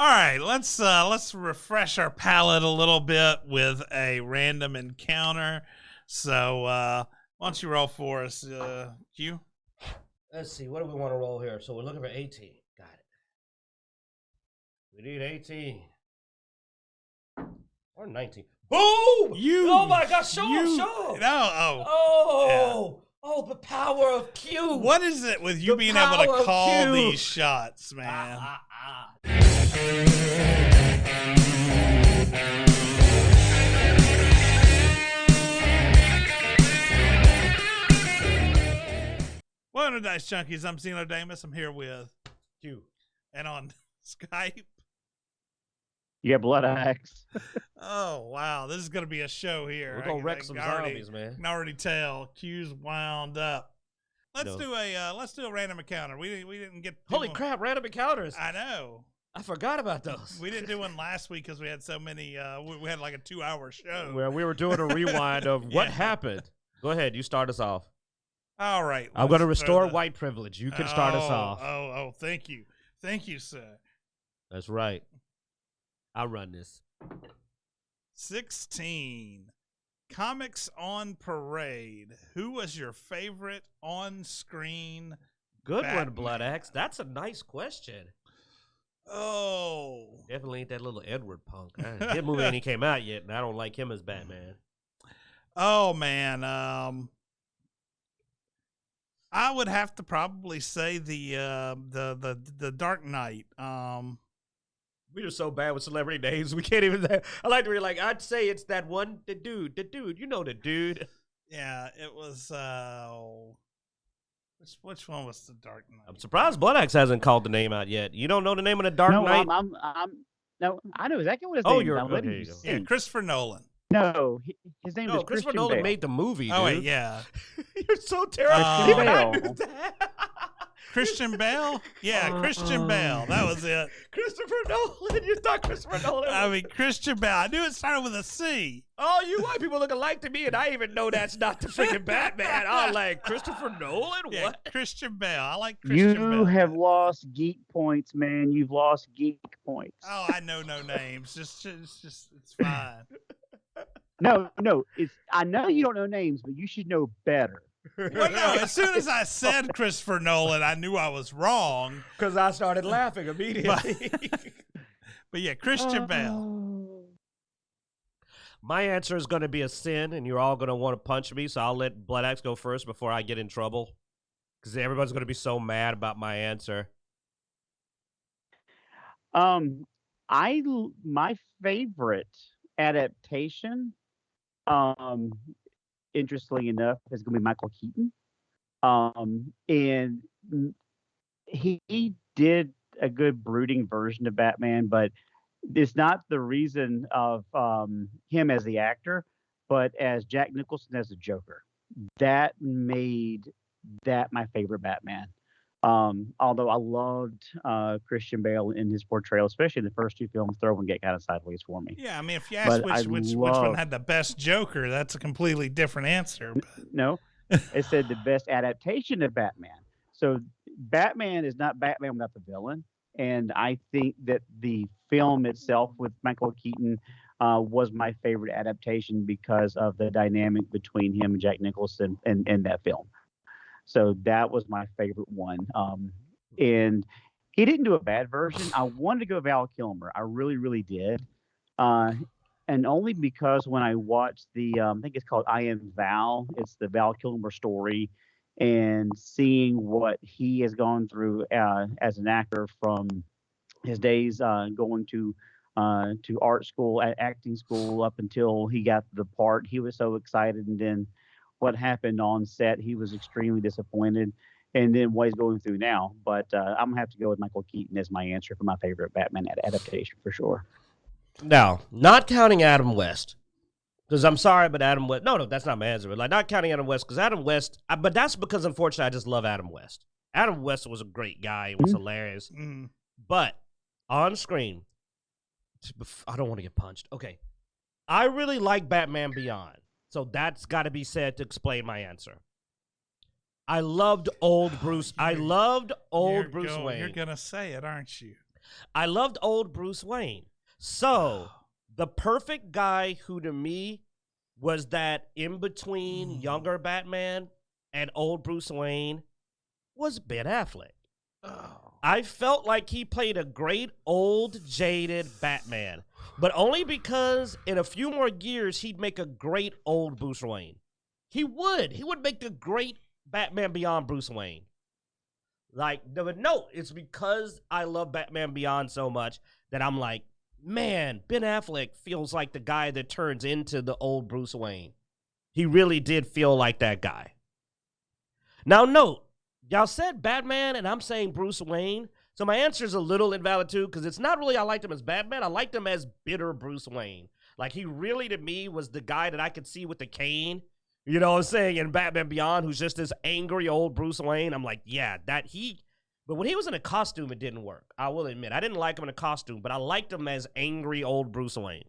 All right, let's refresh our palate a little bit with a random encounter. So why don't you roll for us, Q? Let's see. What do we want to roll here? So we're looking for 18. Got it. We need 18 or 19. Boom! Oh my gosh! Show him! No, Oh, the power of Q. What is it with you being able to call these shots, man? Welcome to Dicejunkies. I'm Zeno Damus. I'm here with Q. And on Skype. You got Blood Axe. Oh, wow. This is going to be a show here. We're going to wreck some zombies, man. I can already tell. Q's wound up. Let's do a random encounter. We didn't get Holy crap, random encounters. I know. I forgot about those. We didn't do one last week because we had so many. We had like a 2-hour show. Well, we were doing a rewind of what happened. Go ahead. You start us off. All right. I'm going to restore white privilege. You can start us off. Oh, thank you. Thank you, sir. That's right. I'll run this. 16. Comics on Parade. Who was your favorite on-screen Good Batman? one, Blood Axe. That's a nice question. Oh. Definitely ain't that little Edward punk. That movie ain't came out yet, and I don't like him as Batman. Oh, man. I would have to probably say the Dark Knight. We are so bad with celebrity names. We can't even. I like to be like. I'd say it's that one. The dude. You know the dude. Yeah, it was. Which one was the Dark Knight? I'm surprised Blood Axe hasn't called the name out yet. You don't know the name of the Dark Knight? No, I know exactly what his name is. You're okay. Yeah, Christopher Nolan. No, his name is Christopher Christian Nolan Bale. made the movie. Oh, dude. wait, yeah. You're so terrible. Bale. Knew that. Christian Bale? Yeah, Christian Bale. That was it. Christopher Nolan. You thought Christopher Nolan. I mean, Christian Bale. I knew it started with a C. Oh, you white people look alike to me, and I even know that's not the freaking Batman. I'm like, Christopher Nolan? Yeah, What? Christian Bale. I like Christian Bale. You have lost geek points, man. You've lost geek points. Oh, I know no names. It's fine. No. I know you don't know names, but you should know better. Well, no, as soon as I said Christopher Nolan, I knew I was wrong. Because I started laughing immediately. But yeah, Christian Bale. My answer is going to be a sin, and you're all going to want to punch me, so I'll let Blood Axe go first before I get in trouble. Because everybody's going to be so mad about my answer. My favorite adaptation, interestingly enough, is going to be Michael Keaton. And he did a good brooding version of Batman, but it's not the reason of him as the actor, but as Jack Nicholson as the Joker. That made that my favorite Batman. Although I loved Christian Bale in his portrayal, especially in the first two films, third one get kind of sideways for me. Yeah, I mean, if you ask which one had the best Joker, that's a completely different answer. No, it said the best adaptation of Batman. So Batman is not Batman without the villain. And I think that the film itself with Michael Keaton was my favorite adaptation because of the dynamic between him and Jack Nicholson in that film. So that was my favorite one. And he didn't do a bad version. I wanted to go Val Kilmer. I really, really did. And only because when I watched the, I think it's called I Am Val, it's the Val Kilmer story, and seeing what he has gone through as an actor from his days going to art school, acting school, up until he got the part, he was so excited. And then what happened on set, he was extremely disappointed. And then what he's going through now. But I'm going to have to go with Michael Keaton as my answer for my favorite Batman adaptation for sure. Now, not counting Adam West, because I'm sorry, but Adam West, no, that's not my answer. But like, not counting Adam West, because Adam West, but that's because, unfortunately, I just love Adam West. Adam West was a great guy. It was hilarious. But on screen, I don't want to get punched. Okay. I really like Batman Beyond. So that's got to be said to explain my answer. I loved old Bruce. I loved old Bruce Wayne. You're going to say it, aren't you? I loved old Bruce Wayne. So the perfect guy who to me was that in between younger Batman and old Bruce Wayne was Ben Affleck. I felt like he played a great old jaded Batman, but only because in a few more years he'd make a great old Bruce Wayne. He would make a great Batman Beyond Bruce Wayne. Like, no, it's because I love Batman Beyond so much that I'm like, man, Ben Affleck feels like the guy that turns into the old Bruce Wayne. He really did feel like that guy. Now, note, y'all said Batman, and I'm saying Bruce Wayne. So my answer is a little invalid, too, because it's not really I liked him as Batman. I liked him as bitter Bruce Wayne. Like, he really, to me, was the guy that I could see with the cane. You know what I'm saying? In Batman Beyond, who's just this angry old Bruce Wayne. I'm like, yeah, but when he was in a costume, it didn't work. I will admit. I didn't like him in a costume, but I liked him as angry old Bruce Wayne.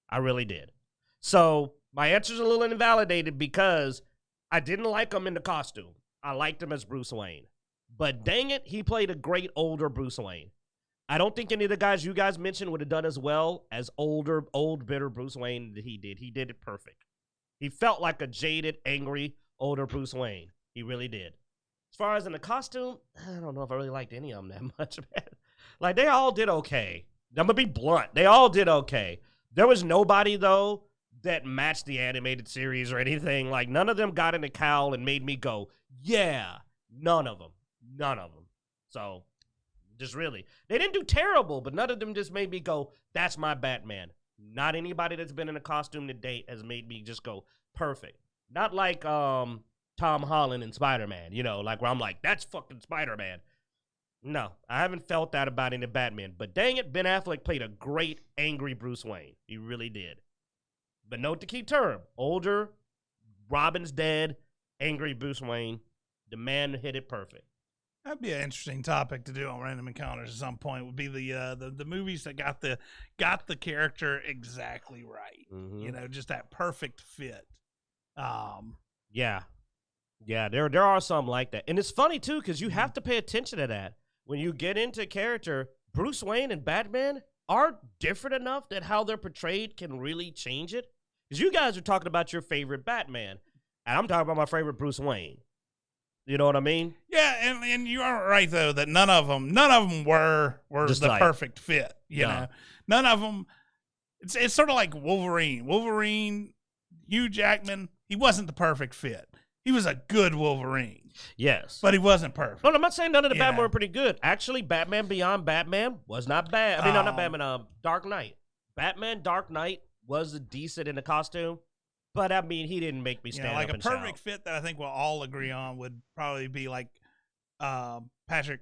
I really did. So my answer's a little invalidated because I didn't like him in the costume. I liked him as Bruce Wayne. But dang it, he played a great older Bruce Wayne. I don't think any of the guys you guys mentioned would have done as well as old, bitter Bruce Wayne that he did. He did it perfect. He felt like a jaded, angry, older Bruce Wayne. He really did. As far as in the costume, I don't know if I really liked any of them that much, man. Like, they all did okay. I'm going to be blunt. They all did okay. There was nobody, though, that matched the animated series or anything. Like, none of them got in the cowl and made me go, yeah. None of them. None of them. So, just really. They didn't do terrible, but none of them just made me go, that's my Batman. Not anybody that's been in a costume to date has made me just go, perfect. Not like Tom Holland and Spider-Man, you know, like where I'm like, that's fucking Spider-Man. No, I haven't felt that about any Batman. But dang it, Ben Affleck played a great, angry Bruce Wayne. He really did. But note to keep term. Older, Robin's dead, angry Bruce Wayne. The man hit it perfect. That'd be an interesting topic to do on Random Encounters at some point. Would be the movies that got the character exactly right. Mm-hmm. You know, just that perfect fit. Yeah, there are some like that, and it's funny too because you have to pay attention to that when you get into character. Bruce Wayne and Batman are different enough that how they're portrayed can really change it. Because you guys are talking about your favorite Batman, and I'm talking about my favorite Bruce Wayne. You know what I mean? Yeah, and you are right though that none of them were just the perfect fit. You know, none of them. It's sort of like Wolverine. Wolverine, Hugh Jackman. He wasn't the perfect fit. He was a good Wolverine. Yes, but he wasn't perfect. No, I'm not saying none of the Batman were pretty good. Actually, Batman Beyond Batman was not bad. I mean, not Batman. Dark Knight. Batman Dark Knight was decent in the costume. But, I mean, he didn't make me stand like up a perfect fit that I think we'll all agree on would probably be like Patrick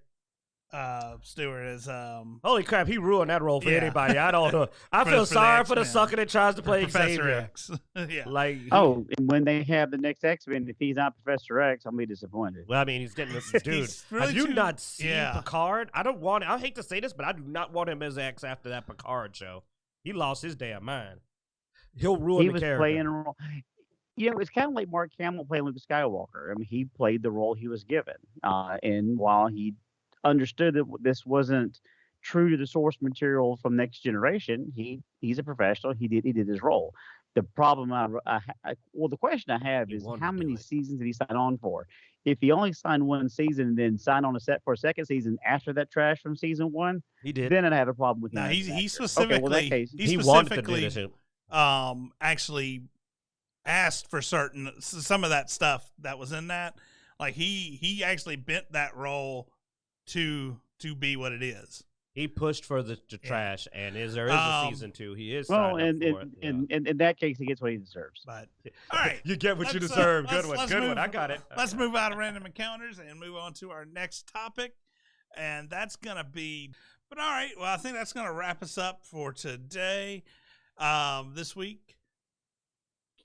Stewart as holy crap, he ruined that role for anybody. I don't know. I feel sorry for the sucker that tries to play Professor Xavier. X. Yeah. Like, and when they have the next X-Men, if he's not Professor X, I'll be disappointed. Well, I mean, he's getting this dude. Really have you not seen Picard? I hate to say this, but I do not want him as X after that Picard show. He lost his damn mind. He'll ruin the character. He was playing a role. You know, it's kind of like Mark Hamill playing Luke Skywalker. I mean, he played the role he was given. And while he understood that this wasn't true to the source material from Next Generation, he's a professional. He did his role. The problem, the question I have is how many seasons did he sign on for? If he only signed one season and then signed on for a second season after that trash from season one, he did. Then I'd have a problem with him. No, he specifically, he wanted to do this. Actually asked for some of that stuff that was in that. Like he actually bent that role to be what it is. He pushed for the trash, and there is a season 2. He is in that case, he gets what he deserves. But all right, you get what you deserve. Good one. I got it. Let's move out of Random Encounters and move on to our next topic, and that's gonna be. But all right, well, I think that's gonna wrap us up for today. This week.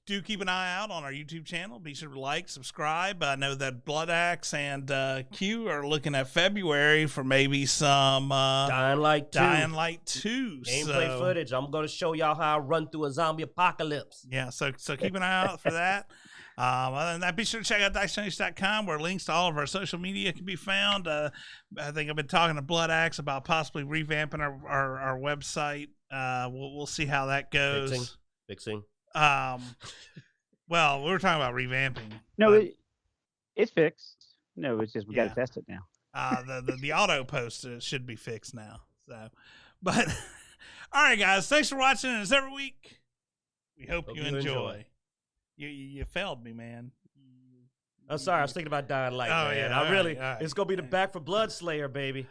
Do keep an eye out on our YouTube channel. Be sure to like, subscribe. I know that Blood Axe and Q are looking at February for maybe some Dying Light 2. Gameplay footage. I'm going to show y'all how I run through a zombie apocalypse. Yeah, so keep an eye out for that. Other than that, be sure to check out Dicejunkies.com where links to all of our social media can be found. I think I've been talking to Blood Axe about possibly revamping our website. We'll see how that goes. Fixing. Well, we were talking about revamping. No, it's fixed. No, it's just we got to test it now. The auto post should be fixed now. So, but all right, guys, thanks for watching. As every week, we hope you enjoy. You failed me, man. I'm sorry. I was thinking about Dying Light, man. Yeah, I really, all right. It's going to be the Back for Blood Slayer, baby.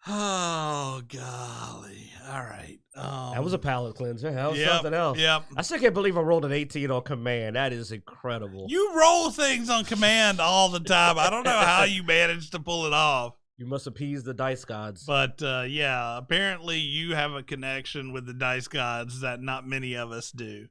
Oh, golly. All right. That was a palate cleanser. That was Yep, something else. Yep. I still can't believe I rolled an 18 on command. That is incredible. You roll things on command all the time. I don't know how you managed to pull it off. You must appease the dice gods. But, yeah, apparently you have a connection with the dice gods that not many of us do.